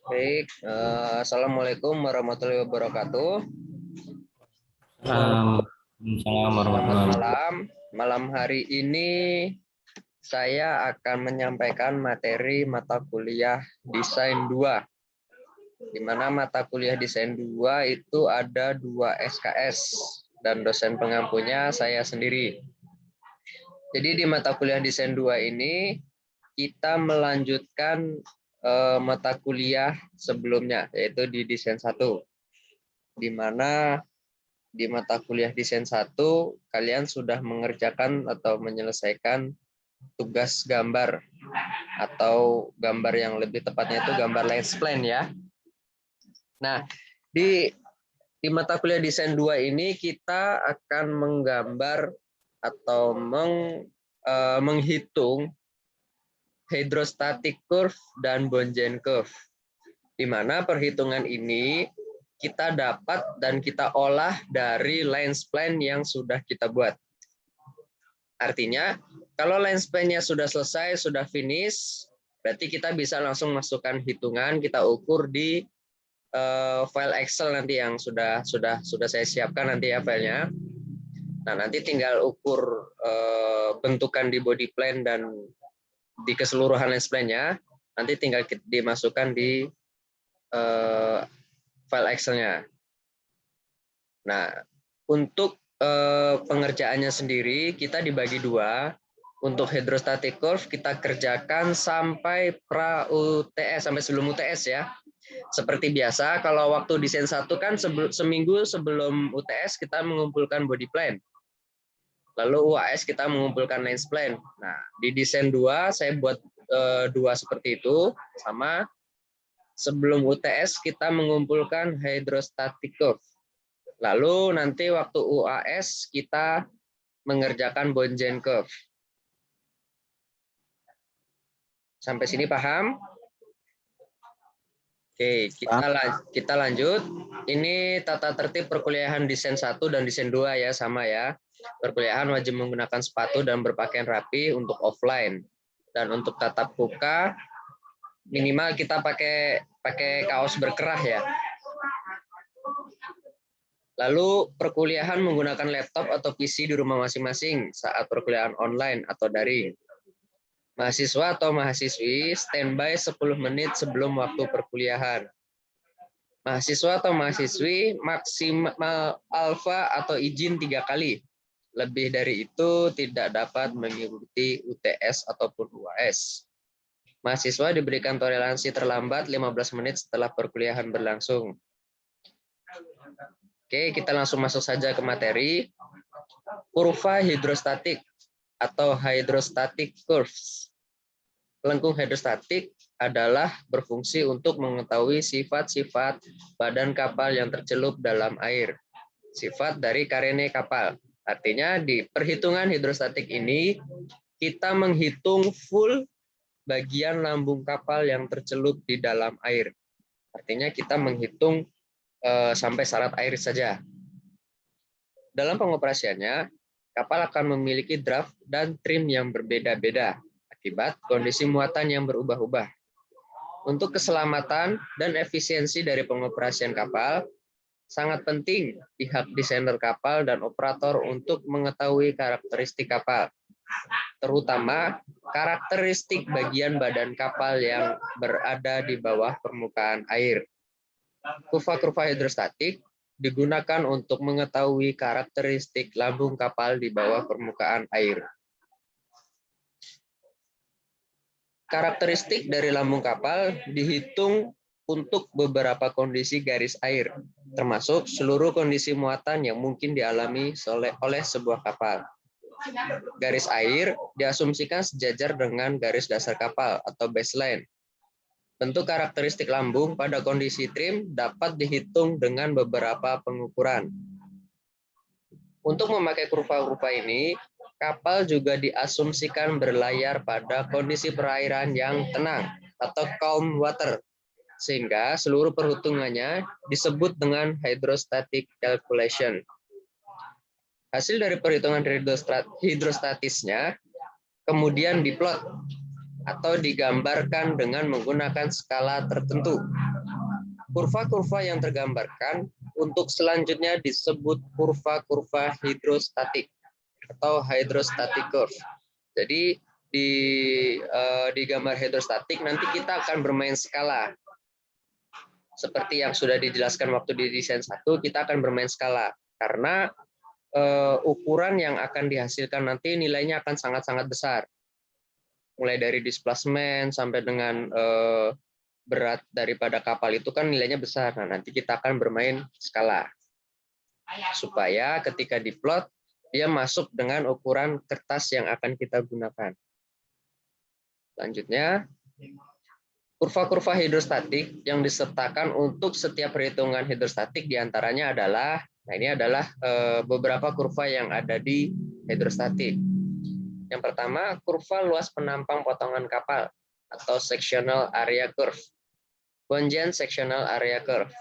Baik, Assalamualaikum warahmatullahi wabarakatuh. Waalaikumsalam warahmatullahi wabarakatuh. Malam. Malam hari ini saya akan menyampaikan materi mata kuliah Desain 2. Di mana mata kuliah Desain 2 itu ada 2 SKS dan dosen pengampunya saya sendiri. Jadi di mata kuliah Desain 2 ini kita melanjutkan mata kuliah sebelumnya, yaitu di Desain 1. Di mana di mata kuliah Desain 1 kalian sudah mengerjakan atau menyelesaikan tugas gambar, atau gambar yang lebih tepatnya itu gambar lens plan ya. Nah, di mata kuliah Desain 2 ini kita akan menggambar atau menghitung hydrostatic curve dan Boolean curve, di mana perhitungan ini kita dapat dan kita olah dari lens plan yang sudah kita buat. Artinya, kalau lens plan-nya sudah selesai, sudah finish, berarti kita bisa langsung masukkan hitungan, kita ukur di file Excel nanti yang sudah saya siapkan nanti ya filenya. Nah, nanti tinggal ukur bentukan di body plan dan di keseluruhan lens plan-nya, nanti tinggal dimasukkan di file Excel-nya. Nah, untuk pengerjaannya sendiri kita dibagi dua. Untuk hydrostatic curve kita kerjakan sampai pra UTS, sampai sebelum UTS ya. Seperti biasa, kalau waktu desain 1 kan seminggu sebelum UTS kita mengumpulkan body plan. Lalu UAS kita mengumpulkan lens plan. Nah, di desain 2 saya buat dua seperti itu, sama sebelum UTS kita mengumpulkan hydrostatic curve. Lalu nanti waktu UAS kita mengerjakan Boolean curve. Sampai sini paham? Oke, kita lanjut. Ini tata tertib perkuliahan desain 1 dan desain 2 ya, sama ya. Perkuliahan wajib menggunakan sepatu dan berpakaian rapi untuk offline. Dan untuk tatap muka minimal kita pakai kaos berkerah ya. Lalu perkuliahan menggunakan laptop atau PC di rumah masing-masing saat perkuliahan online atau daring. Mahasiswa atau mahasiswi standby 10 menit sebelum waktu perkuliahan. Mahasiswa atau mahasiswi maksimal alfa atau izin 3 kali. Lebih dari itu tidak dapat mengikuti UTS ataupun UAS. Mahasiswa diberikan toleransi terlambat 15 menit setelah perkuliahan berlangsung. Oke, kita langsung masuk saja ke materi. Kurva hidrostatik atau hydrostatic curves. Lengkung hidrostatik adalah berfungsi untuk mengetahui sifat-sifat badan kapal yang tercelup dalam air. Sifat dari karene kapal. Artinya di perhitungan hidrostatik ini kita menghitung full bagian lambung kapal yang tercelup di dalam air. Artinya kita menghitung sampai syarat air saja. Dalam pengoperasiannya, kapal akan memiliki draft dan trim yang berbeda-beda akibat kondisi muatan yang berubah-ubah. Untuk keselamatan dan efisiensi dari pengoperasian kapal, sangat penting pihak desainer kapal dan operator untuk mengetahui karakteristik kapal, terutama karakteristik bagian badan kapal yang berada di bawah permukaan air. Kurva-kurva hidrostatik digunakan untuk mengetahui karakteristik lambung kapal di bawah permukaan air. Karakteristik dari lambung kapal dihitung untuk beberapa kondisi garis air, termasuk seluruh kondisi muatan yang mungkin dialami oleh sebuah kapal. Garis air diasumsikan sejajar dengan garis dasar kapal atau baseline. Bentuk karakteristik lambung pada kondisi trim dapat dihitung dengan beberapa pengukuran. Untuk memakai kurva-kurva ini, kapal juga diasumsikan berlayar pada kondisi perairan yang tenang atau calm water, sehingga seluruh perhitungannya disebut dengan hydrostatic calculation. Hasil dari perhitungan hidrostatisnya kemudian diplot atau digambarkan dengan menggunakan skala tertentu. Kurva-kurva yang tergambarkan untuk selanjutnya disebut kurva-kurva hidrostatik atau hydrostatic curve. Jadi di gambar hidrostatik nanti kita akan bermain skala. Seperti yang sudah dijelaskan waktu di desain 1, kita akan bermain skala karena ukuran yang akan dihasilkan nanti nilainya akan sangat-sangat besar. Mulai dari displacement sampai dengan berat daripada kapal itu kan nilainya besar. Nah, nanti kita akan bermain skala. Supaya ketika diplot, dia masuk dengan ukuran kertas yang akan kita gunakan. Selanjutnya, kurva-kurva hidrostatik yang disertakan untuk setiap perhitungan hidrostatik diantaranya adalah, nah ini adalah beberapa kurva yang ada di hidrostatik. Yang pertama, kurva luas penampang potongan kapal atau sectional area curve. Bonjian sectional area curve.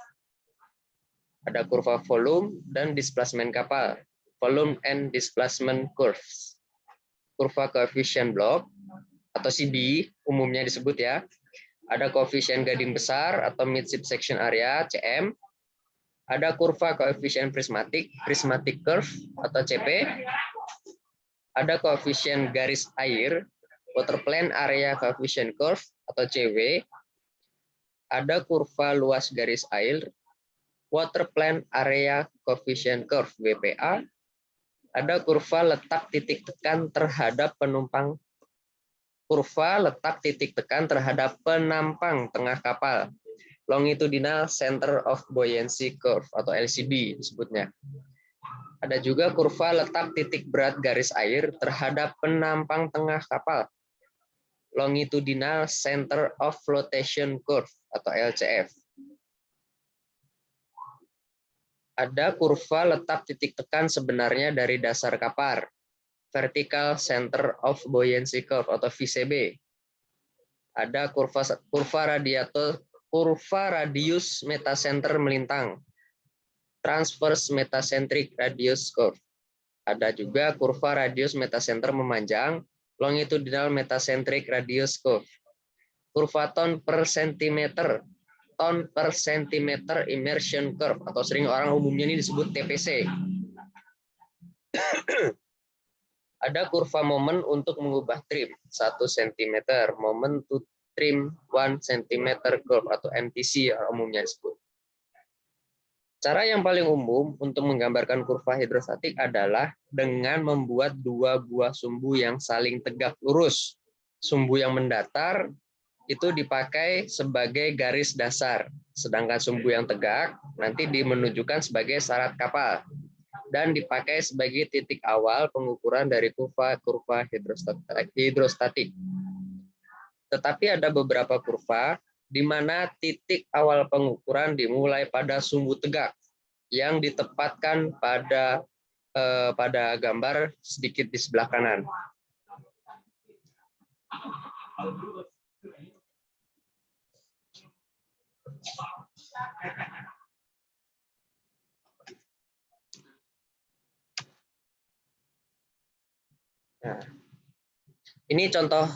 Ada kurva volume dan displacement kapal, volume and displacement curves. Kurva coefficient block atau CB umumnya disebut ya. Ada koefisien gading besar atau midship section area CM. Ada kurva koefisien prismatic, prismatic curve atau CP. Ada koefisien garis air, water plane area coefficient curve atau CW. Ada kurva luas garis air, water plane area coefficient curve WPA. Ada kurva letak titik tekan terhadap penumpang. Kurva letak titik tekan terhadap penampang tengah kapal. Longitudinal Center of Buoyancy Curve atau LCB disebutnya. Ada juga kurva letak titik berat garis air terhadap penampang tengah kapal. Longitudinal Center of Flotation Curve atau LCF. Ada kurva letak titik tekan sebenarnya dari dasar kapal. Vertical Center of Buoyancy Curve atau VCB. Ada kurva radius metacenter melintang. Transverse metacentric radius curve. Ada juga kurva radius metacenter memanjang. Longitudinal metacentric radius curve. Kurva ton per centimeter immersion curve atau sering orang umumnya ini disebut TPC. Ada kurva momen untuk mengubah trim 1 cm, momen to trim 1 cm curve atau MTC umumnya disebut. Cara yang paling umum untuk menggambarkan kurva hidrostatik adalah dengan membuat dua buah sumbu yang saling tegak lurus. Sumbu yang mendatar itu dipakai sebagai garis dasar, sedangkan sumbu yang tegak nanti dimenunjukkan sebagai syarat kapal dan dipakai sebagai titik awal pengukuran dari kurva hidrostatik. Tetapi ada beberapa kurva di mana titik awal pengukuran dimulai pada sumbu tegak yang ditempatkan pada gambar sedikit di sebelah kanan. Nah, ini contoh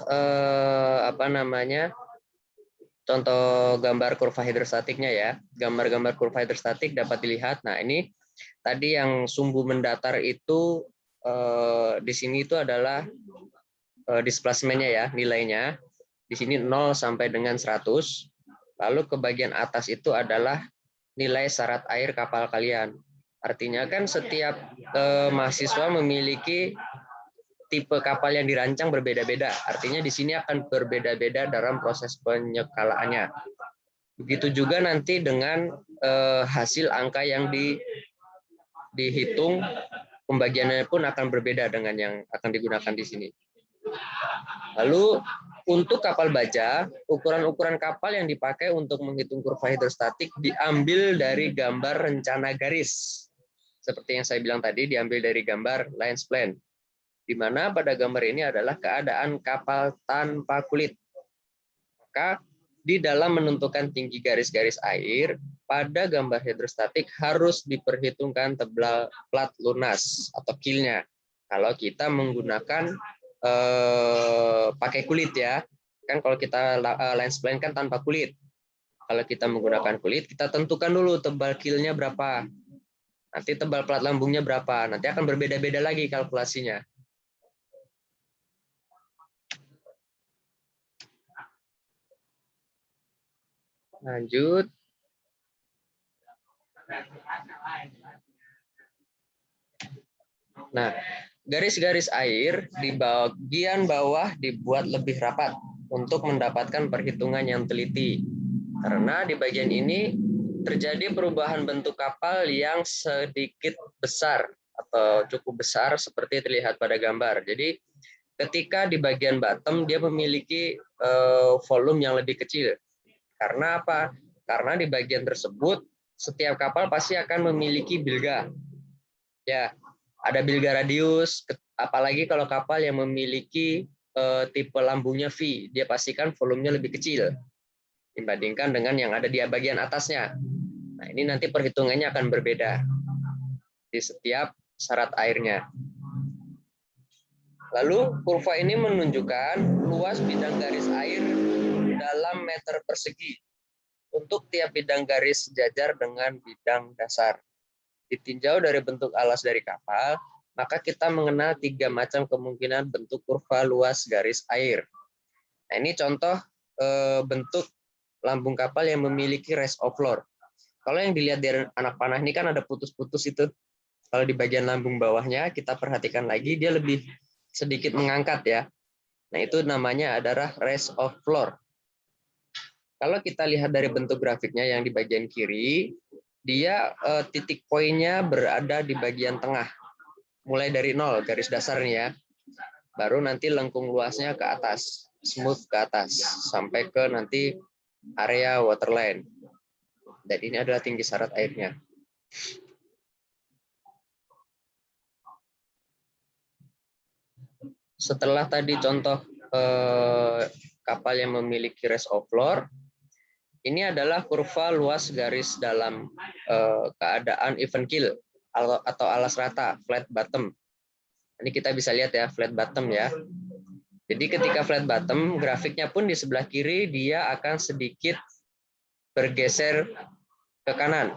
contoh gambar kurva hidrostatiknya ya. Gambar-gambar kurva hidrostatik dapat dilihat. Nah, ini tadi yang sumbu mendatar itu di sini itu adalah displacementnya ya, nilainya. Di sini 0 sampai dengan 100. Lalu ke bagian atas itu adalah nilai syarat air kapal kalian. Artinya kan setiap mahasiswa memiliki tipe kapal yang dirancang berbeda-beda. Artinya di sini akan berbeda-beda dalam proses penyekalaannya. Begitu juga nanti dengan hasil angka yang dihitung, pembagiannya pun akan berbeda dengan yang akan digunakan di sini. Lalu untuk kapal baja, ukuran-ukuran kapal yang dipakai untuk menghitung kurva hidrostatik diambil dari gambar rencana garis. Seperti yang saya bilang tadi, diambil dari gambar lines plan. Di mana pada gambar ini adalah keadaan kapal tanpa kulit. Maka di dalam menentukan tinggi garis-garis air, pada gambar hidrostatik harus diperhitungkan tebal plat lunas atau keel-nya. Kalau kita menggunakan pakai kulit ya, kan kalau kita lens plane kan tanpa kulit. Kalau kita menggunakan kulit, kita tentukan dulu tebal keel-nya berapa. Nanti tebal plat lambungnya berapa. Nanti akan berbeda-beda lagi kalkulasinya. Lanjut. Nah, garis-garis air di bagian bawah dibuat lebih rapat untuk mendapatkan perhitungan yang teliti. Karena di bagian ini terjadi perubahan bentuk kapal yang sedikit besar atau cukup besar seperti terlihat pada gambar. Jadi ketika di bagian bottom dia memiliki volume yang lebih kecil. Karena apa? Karena di bagian tersebut setiap kapal pasti akan memiliki bilga. Ya, ada bilga radius, apalagi kalau kapal yang memiliki tipe lambungnya V, dia pastikan volumenya lebih kecil dibandingkan dengan yang ada di bagian atasnya. Nah, ini nanti perhitungannya akan berbeda di setiap syarat airnya. Lalu kurva ini menunjukkan luas bidang garis air dalam meter persegi untuk tiap bidang garis sejajar dengan bidang dasar. Ditinjau dari bentuk alas dari kapal, maka kita mengenal 3 macam kemungkinan bentuk kurva luas garis air. Nah, ini contoh bentuk lambung kapal yang memiliki rest of floor. Kalau yang dilihat dari anak panah ini kan ada putus-putus itu. Kalau di bagian lambung bawahnya kita perhatikan lagi, dia lebih sedikit mengangkat ya. Nah, itu namanya adalah rest of floor. Kalau kita lihat dari bentuk grafiknya yang di bagian kiri, dia titik poinnya berada di bagian tengah. Mulai dari 0, garis dasarnya ya. Baru nanti lengkung luasnya ke atas, smooth ke atas, sampai ke nanti area waterline. Dan ini adalah tinggi syarat airnya. Setelah tadi contoh kapal yang memiliki rest of floor, ini adalah kurva luas garis dalam keadaan even keel atau alas rata, flat bottom. Ini kita bisa lihat ya, flat bottom ya. Jadi ketika flat bottom, grafiknya pun di sebelah kiri dia akan sedikit bergeser ke kanan.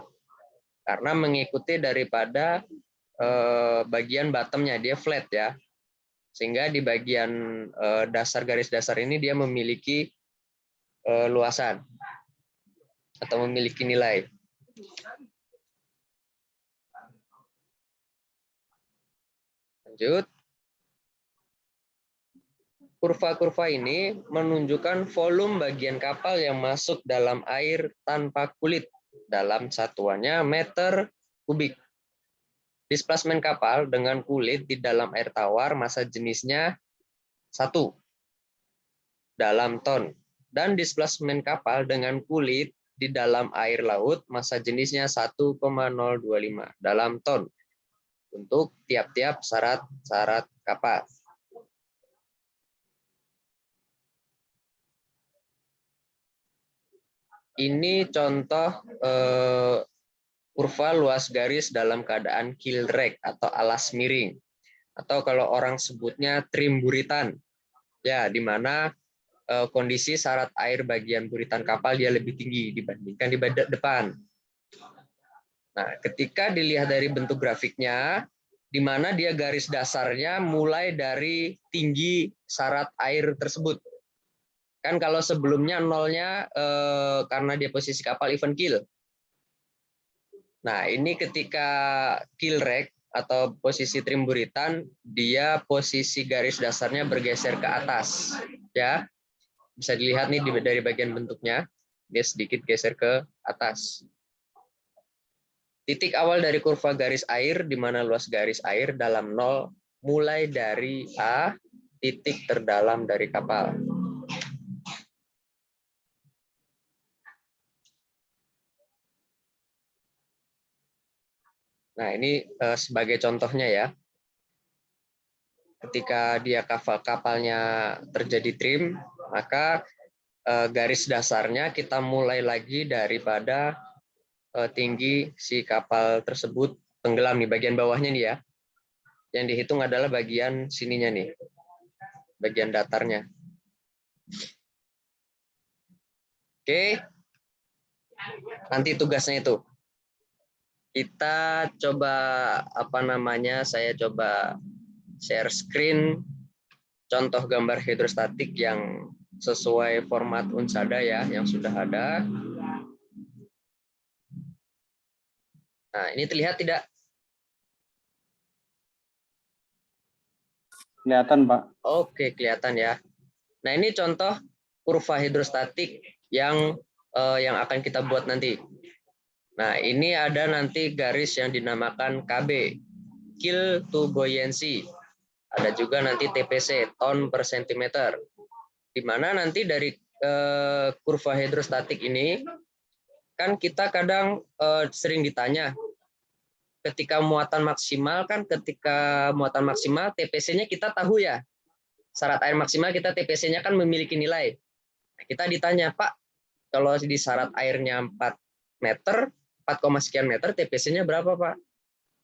Karena mengikuti daripada bagian bottomnya, dia flat ya. Sehingga di bagian dasar garis dasar ini dia memiliki luasan atau memiliki nilai. Lanjut. Kurva-kurva ini menunjukkan volume bagian kapal yang masuk dalam air tanpa kulit dalam satuannya meter kubik. Displacement kapal dengan kulit di dalam air tawar massa jenisnya 1 dalam ton. Dan displacement kapal dengan kulit di dalam air laut massa jenisnya 1,025 dalam ton untuk tiap-tiap syarat kapal. Ini contoh kurva luas garis dalam keadaan keel rake atau alas miring. Atau kalau orang sebutnya trim buritan. Ya, di mana kondisi syarat air bagian buritan kapal dia lebih tinggi dibandingkan di depan. Nah, ketika dilihat dari bentuk grafiknya, di mana dia garis dasarnya mulai dari tinggi syarat air tersebut. Kan kalau sebelumnya nolnya karena dia posisi kapal even keel. Nah, ini ketika keel rake atau posisi trim buritan, dia posisi garis dasarnya bergeser ke atas. Ya, bisa dilihat nih dari bagian bentuknya, dia sedikit geser ke atas. Titik awal dari kurva garis air, di mana luas garis air dalam 0, mulai dari A, titik terdalam dari kapal. Nah, ini sebagai contohnya ya. Ketika dia kapalnya terjadi trim, maka garis dasarnya kita mulai lagi daripada tinggi si kapal tersebut tenggelam nih, bagian bawahnya nih ya. Yang dihitung adalah bagian sininya nih, bagian datarnya. Oke, nanti tugasnya itu kita coba saya coba share screen contoh gambar hidrostatik yang sesuai format Unsada ya, yang sudah ada. Nah, ini terlihat tidak? Kelihatan, Pak. Oke, kelihatan ya. Nah, ini contoh kurva hidrostatik yang akan kita buat nanti. Nah, ini ada nanti garis yang dinamakan KB, Keel to Buoyancy. Ada juga nanti TPC, ton per sentimeter. Di mana nanti dari kurva hidrostatik ini, kan kita kadang sering ditanya, ketika muatan maksimal TPC-nya kita tahu ya. Syarat air maksimal kita TPC-nya kan memiliki nilai. Nah, kita ditanya, Pak, kalau di syarat airnya 4 meter, 4, sekian meter, TPC-nya berapa, Pak?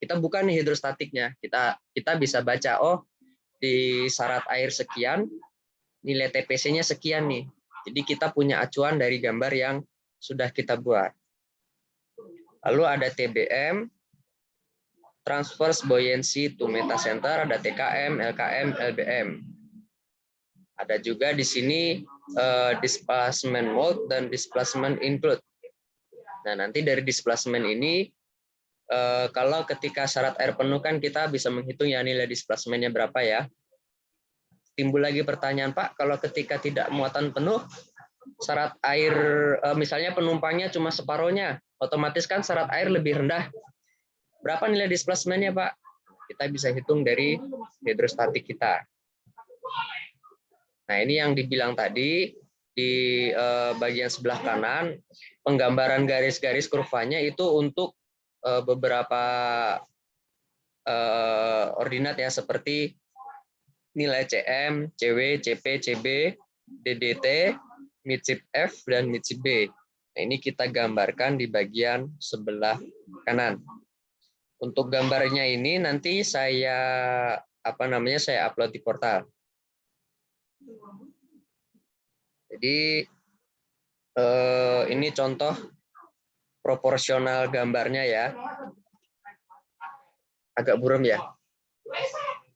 Kita bukan nih hidrostatiknya. Kita bisa baca, oh, di syarat air sekian, nilai TPC-nya sekian nih. Jadi kita punya acuan dari gambar yang sudah kita buat. Lalu ada TBM, Transverse Buoyancy to Metacenter, ada TKM, LKM, LBM. Ada juga di sini displacement mode dan displacement include. Nah, nanti dari displacement ini, kalau ketika syarat air penuh kan kita bisa menghitung ya nilai displacementnya berapa ya. Timbul lagi pertanyaan, Pak, kalau ketika tidak muatan penuh, syarat air misalnya penumpangnya cuma separohnya, otomatis kan syarat air lebih rendah. Berapa nilai displacementnya, Pak? Kita bisa hitung dari hidrostatik kita. Nah, ini yang dibilang tadi di bagian sebelah kanan, penggambaran garis-garis kurvanya itu untuk beberapa ordinat ya, seperti nilai CM, CW, CP, CB, DDT, midsip F, dan midsip B. Nah, ini kita gambarkan di bagian sebelah kanan. Untuk gambarnya ini nanti saya upload di portal. Jadi ini contoh proporsional gambarnya ya. Agak buram ya.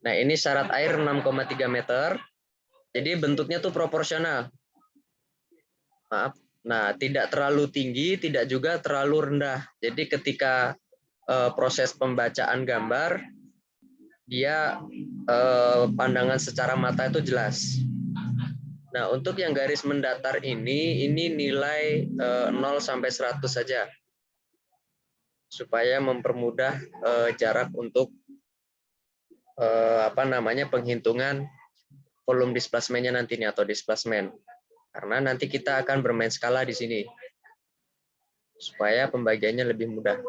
Nah, ini syarat air 6,3 meter. Jadi bentuknya tuh proporsional. Maaf. Nah, tidak terlalu tinggi, tidak juga terlalu rendah. Jadi ketika proses pembacaan gambar, dia pandangan secara mata itu jelas. Nah, untuk yang garis mendatar ini nilai 0 sampai 100 saja. Supaya mempermudah jarak untuk penghitungan volume displacement-nya nanti nih, atau displacement. Karena nanti kita akan bermain skala di sini. Supaya pembagiannya lebih mudah.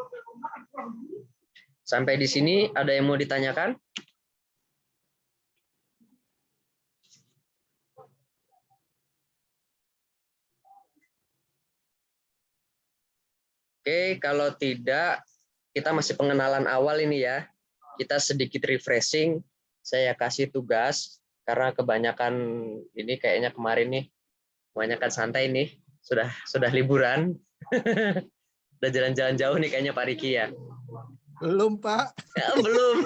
Sampai di sini ada yang mau ditanyakan? Oke, kalau tidak, kita masih pengenalan awal ini ya. Kita sedikit refreshing. Saya kasih tugas, karena kebanyakan ini kayaknya kemarin nih, kebanyakan santai nih, sudah liburan. Udah jalan-jalan jauh nih kayaknya Pak Riki ya. Belum, Pak. Ya, belum.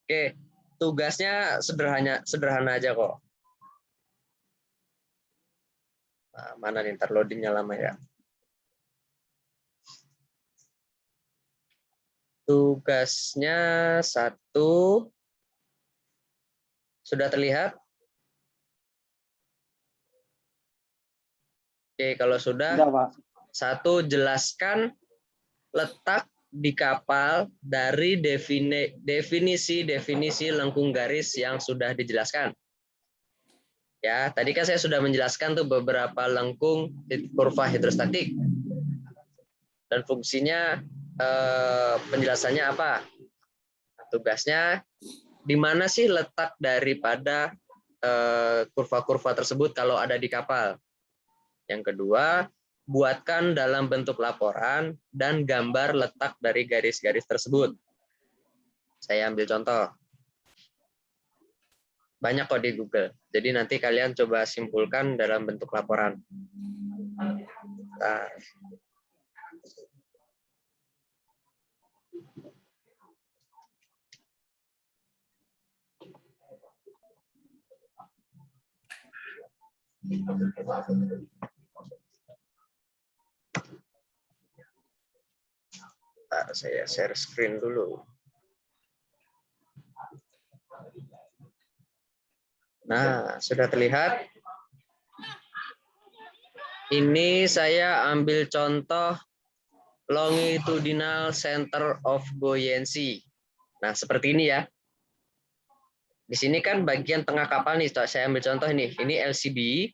Oke, tugasnya sederhana aja kok. Nah, mana nih, ntar loadingnya lama ya. Tugasnya 1. Sudah terlihat? Oke, kalau sudah, Sudah, Pak. 1, jelaskan letak di kapal dari definisi lengkung garis yang sudah dijelaskan. Ya, tadi kan saya sudah menjelaskan tuh beberapa lengkung kurva hidrostatik. Dan fungsinya penjelasannya apa? Tugasnya di mana sih letak daripada kurva-kurva tersebut kalau ada di kapal. Yang kedua, buatkan dalam bentuk laporan dan gambar letak dari garis-garis tersebut. Saya ambil contoh. Banyak kok di Google. Jadi nanti kalian coba simpulkan dalam bentuk laporan. Nah. Saya share screen dulu. Nah, sudah terlihat. Ini saya ambil contoh longitudinal center of buoyancy. Nah, seperti ini ya. Di sini kan bagian tengah kapal nih, saya ambil contoh nih. Ini LCB.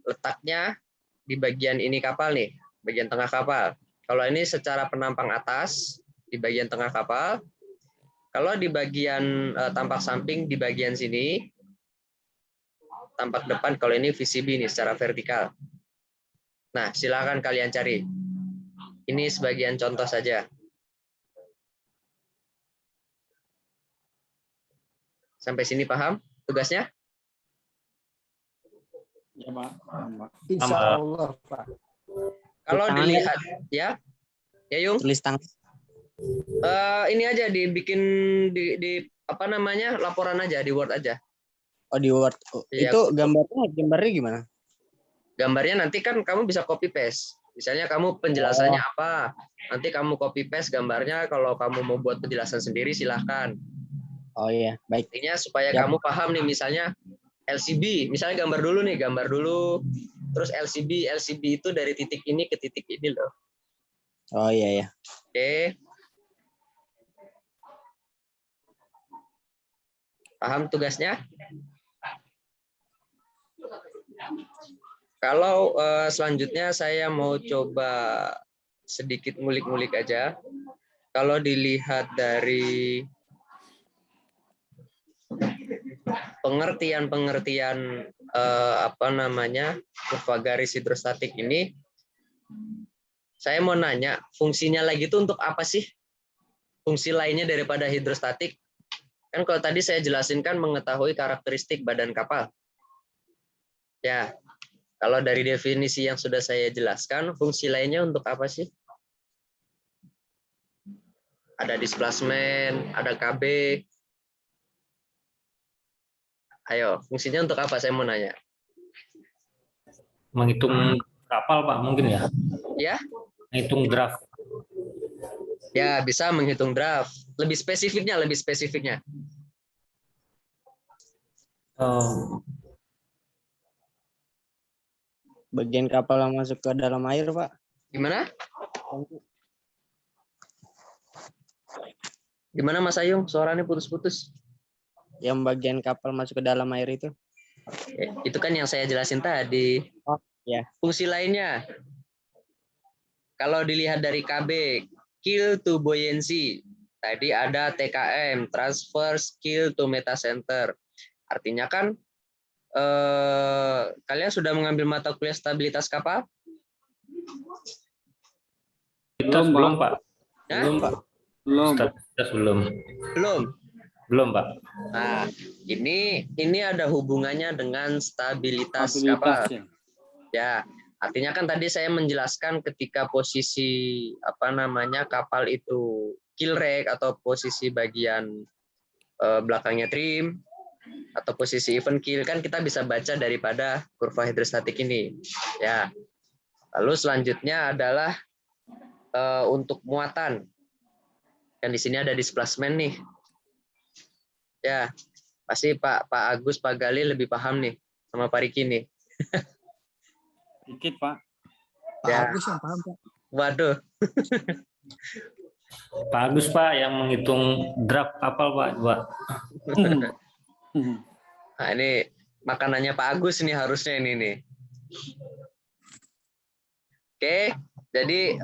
Letaknya di bagian ini kapal nih, bagian tengah kapal. Kalau ini secara penampang atas di bagian tengah kapal. Kalau di bagian tampak samping di bagian sini, tampak depan, kalau ini VCB nih secara vertikal. Nah, silakan kalian cari. Ini sebagian contoh saja. Sampai sini paham tugasnya? Ya, Pak. Insya Allah, Pak. Kalau dilihat ya Yung. Tulis tangan. Ini aja dibikin di apa namanya, laporan aja di Word aja. Oh, di Word. Oh, Iya. itu gambarnya gimana? Gambarnya nanti kan kamu bisa copy paste. Misalnya kamu penjelasannya apa, nanti kamu copy paste gambarnya. Kalau kamu mau buat penjelasan sendiri silahkan. Oh iya, baik. Intinya supaya Yap. kamu paham nih, misalnya LCB, misalnya gambar dulu. Terus LCB itu dari titik ini ke titik ini loh. Oh iya ya. Oke. Paham tugasnya? Kalau selanjutnya saya mau coba sedikit ngulik-ngulik aja. Kalau dilihat dari pengertian apa namanya, kurva garis hidrostatik ini, saya mau nanya, fungsinya lagi itu untuk apa sih? Fungsi lainnya daripada hidrostatik? Kan kalau tadi saya jelasin kan mengetahui karakteristik badan kapal. Ya, kalau dari definisi yang sudah saya jelaskan, fungsi lainnya untuk apa sih? Ada displacement, ada KB. Ayo, fungsinya untuk apa? Saya mau nanya. Menghitung kapal, Pak, mungkin ya? Ya? Menghitung draft. Ya, bisa menghitung draft. Lebih spesifiknya. Bagian kapal yang masuk ke dalam air, Pak. Gimana? Gimana Mas Ayung? Suaranya putus-putus. Yang bagian kapal masuk ke dalam air itu. Itu kan yang saya jelasin tadi. Oh, ya. Fungsi lainnya. Kalau dilihat dari KB, keel to buoyancy. Tadi ada TKM, transverse keel to metacenter. Artinya kan kalian sudah mengambil mata kuliah stabilitas kapal? Belum, Pak. Ya? Belum, Pak. Belum, Pak. Nah, ini ada hubungannya dengan stabilitas kapal. Ya, artinya kan tadi saya menjelaskan ketika posisi apa namanya kapal itu keel rack atau posisi bagian belakangnya trim atau posisi even keel, kan kita bisa baca daripada kurva hidrostatik ini. Ya. Lalu selanjutnya adalah untuk muatan. Kan di sini ada displacement nih. Ya, pasti Pak Agus, Pak Gali lebih paham nih sama Pak Riki nih. Dikit, Pak. Pak Agus yang paham, Pak. Waduh. Pak Agus, Pak, yang menghitung draft kapal, Pak. Nah, ini makanannya Pak Agus nih harusnya ini nih. Oke, jadi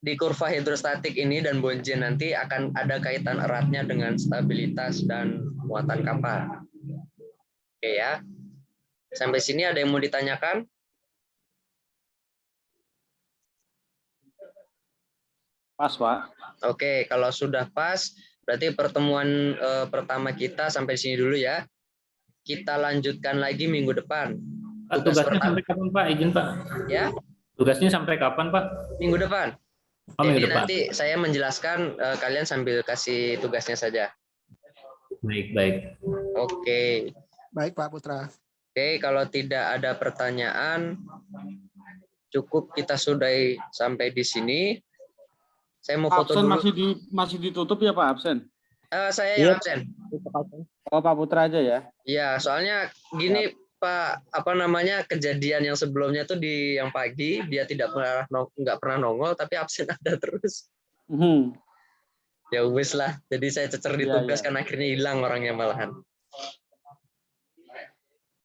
di kurva hidrostatik ini dan Bonjen nanti akan ada kaitan eratnya dengan stabilitas dan muatan kapal. Oke ya. Sampai sini ada yang mau ditanyakan? Pas, Pak. Oke, kalau sudah pas, berarti pertemuan pertama kita sampai sini dulu ya. Kita lanjutkan lagi minggu depan. Pak, Tugas tugasnya pertama. sampai kapan Pak? Izin Pak. Ya, Tugasnya sampai kapan Pak? minggu depan. Oh, minggu Jadi depan. nanti saya menjelaskan, kalian sambil kasih tugasnya saja. Baik, baik. Oke. Baik Pak Putra. Oke, kalau tidak ada pertanyaan, cukup kita sudahi sampai di sini. Saya mau foto Absen dulu. masih ditutup ya, Pak, absen? Saya Iya, yang absen. Oh, Pak Putra aja ya. Ya, soalnya gini Pak, kejadian yang sebelumnya tuh di yang pagi dia nggak pernah nongol tapi absen ada terus. Mhm. Ya wis lah. Jadi saya cecer di Iya, tugas iya. kan akhirnya hilang orangnya malahan.